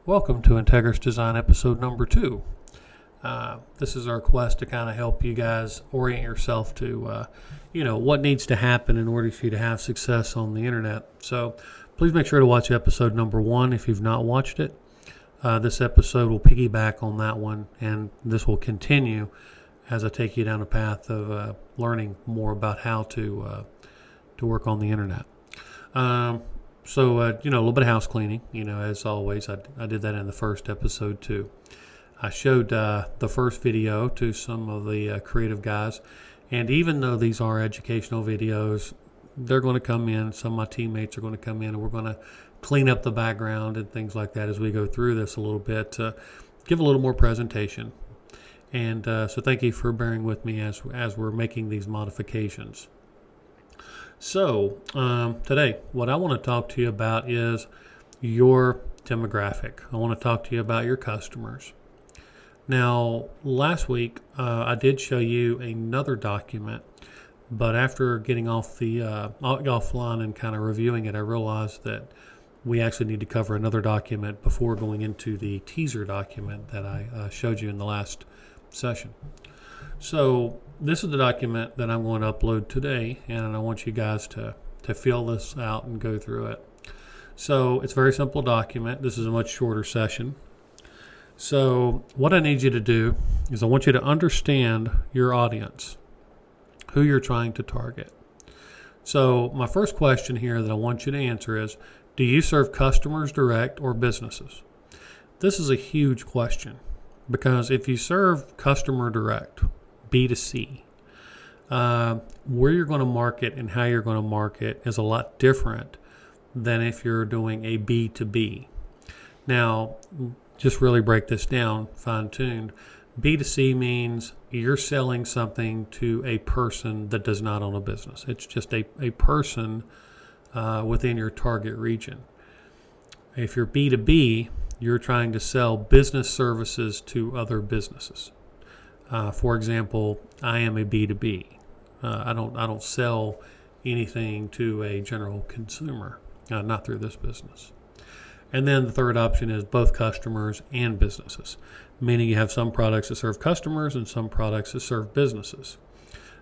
Welcome to Integris Design episode number 2. This is our quest to kind of help you guys orient yourself to, what needs to happen in order for you to have success on the internet. So please make sure to watch episode number 1 if you've not watched it. This episode will piggyback on that one, and this will continue as I take you down a path of learning more about how to work on the internet. So, a little bit of house cleaning, as always. I did that in the first episode too. I showed the first video to some of the creative guys, and even though these are educational videos, they're going to come in, some of my teammates are going to come in, and we're going to clean up the background and things like that as we go through this a little bit to give a little more presentation. And so thank you for bearing with me as we're making these modifications. So today, what I want to talk to you about is your demographic. I want to talk to you about your customers. Now, last week, I did show you another document, but after getting off the offline and kind of reviewing it, I realized that we actually need to cover another document before going into the teaser document that I showed you in the last session. So this is the document that I'm going to upload today, and I want you guys to fill this out and go through it. So it's a very simple document. This is a much shorter session. So what I need you to do is I want you to understand your audience, who you're trying to target. So my first question here that I want you to answer is, do you serve customers direct or businesses? This is a huge question, because if you serve customer direct, B2C, where you're going to market and how you're going to market is a lot different than if you're doing a B2B. Now, just really break this down, fine-tuned. B2C means you're selling something to a person that does not own a business. It's just a person within your target region. If you're B2B, you're trying to sell business services to other businesses. For example, I am a B2B. I don't sell anything to a general consumer, not through this business. And then the third option is both customers and businesses, meaning you have some products that serve customers and some products that serve businesses.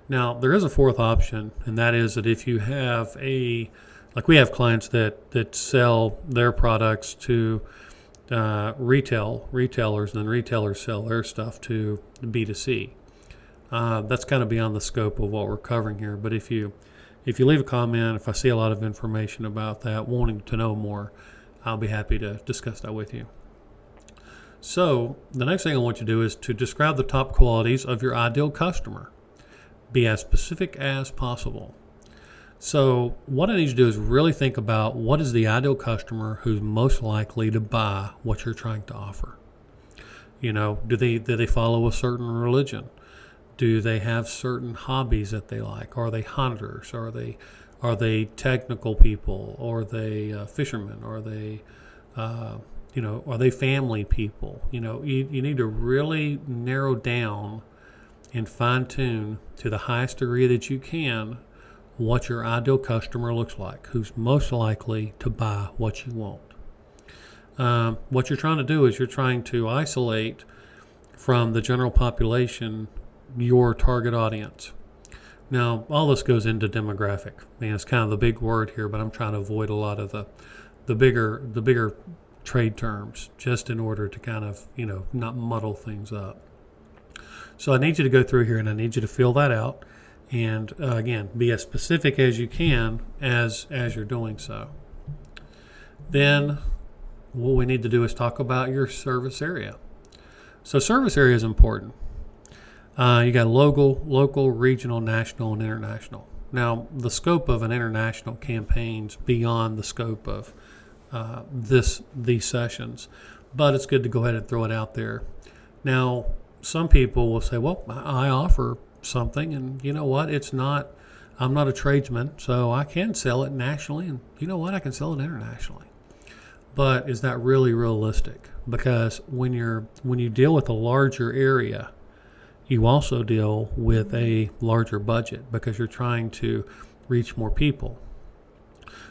Now, there is a fourth option, and that is that if you have we have clients that sell their products to retailers, and then retailers sell their stuff to B2C. That's kind of beyond the scope of what we're covering here. But if you leave a comment, if I see a lot of information about that, wanting to know more, I'll be happy to discuss that with you. So the next thing I want you to do is to describe the top qualities of your ideal customer. Be as specific as possible. So what I need you to do is really think about what is the ideal customer who's most likely to buy what you're trying to offer. Do they follow a certain religion? Do they have certain hobbies that they like? Are they hunters? Are they technical people? Are they fishermen? Are they family people? You need to really narrow down and fine tune to the highest degree that you can what your ideal customer looks like, who's most likely to buy what you want. What you're trying to do is you're trying to isolate from the general population your target audience. Now, all this goes into demographic. It's kind of the big word here, but I'm trying to avoid a lot of the bigger trade terms just in order to kind of, not muddle things up. So I need you to go through here and I need you to fill that out. And again, be as specific as you can as you're doing so. Then what we need to do is talk about your service area. So service area is important. You got local, regional, national, and international. Now, the scope of an international campaign's beyond the scope of these sessions, but it's good to go ahead and throw it out there. Now, some people will say, well, I offer something, and you know what, I'm not a tradesman, so I can sell it nationally, and you know what, I can sell it internationally. But is that really realistic? Because when you deal with a larger area, you also deal with a larger budget because you're trying to reach more people.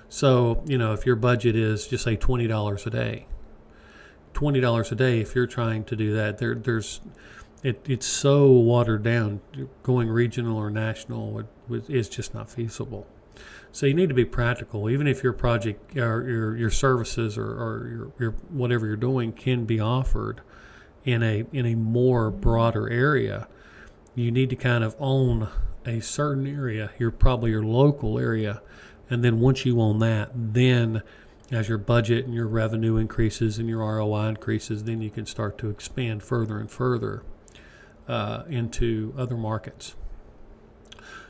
So, if your budget is just say $20 a day, $20 a day, if you're trying to do that, it's so watered down. Going regional or national is just not feasible. So you need to be practical. Even if your project or your services or your whatever you're doing can be offered in a more broader area, you need to kind of own a certain area, probably your local area, and then once you own that, then as your budget and your revenue increases and your ROI increases, then you can start to expand further and further into other markets.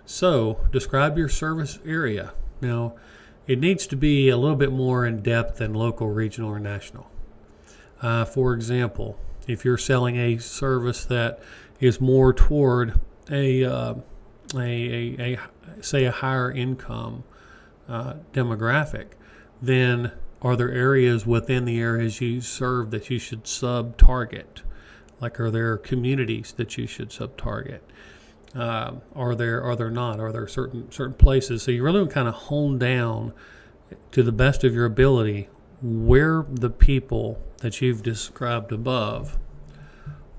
So describe your service area. Now, it needs to be a little bit more in depth than local, regional, or national. For example, if you're selling a service that is more toward say a higher income demographic, then are there areas within the areas you serve that you should sub-target? Like, are there communities that you should sub-target? Are there not? Are there certain places? So you really kind of hone down to the best of your ability where the people that you've described above,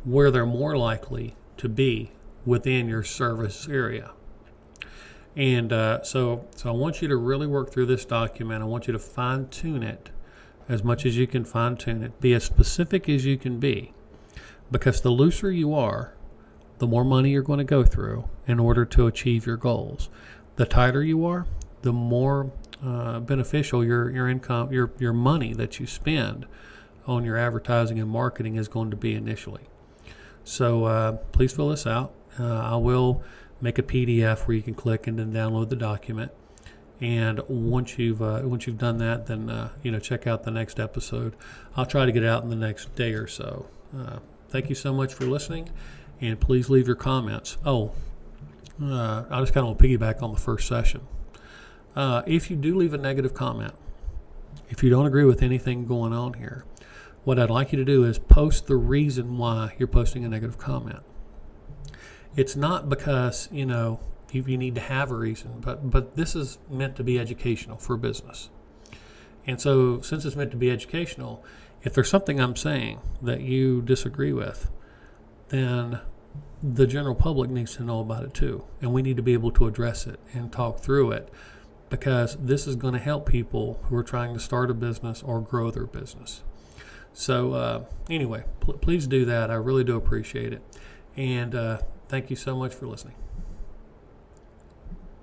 where they're more likely to be within your service area. And so I want you to really work through this document. I want you to fine-tune it as much as you can fine-tune it. Be as specific as you can be, because the looser you are, the more money you're going to go through in order to achieve your goals. The tighter you are, the more beneficial your income, your money that you spend on your advertising and marketing is going to be initially. So please fill this out. I will make a PDF where you can click and then download the document. And once you've done that, then check out the next episode. I'll try to get it out in the next day or so. Thank you so much for listening, and please leave your comments. I just kind of want to piggyback on the first session. If you do leave a negative comment, if you don't agree with anything going on here, what I'd like you to do is post the reason why you're posting a negative comment. It's not because, you need to have a reason, but this is meant to be educational for business. And so since it's meant to be educational, if there's something I'm saying that you disagree with, then the general public needs to know about it too. And we need to be able to address it and talk through it, because this is going to help people who are trying to start a business or grow their business. So anyway, please do that. I really do appreciate it. And thank you so much for listening.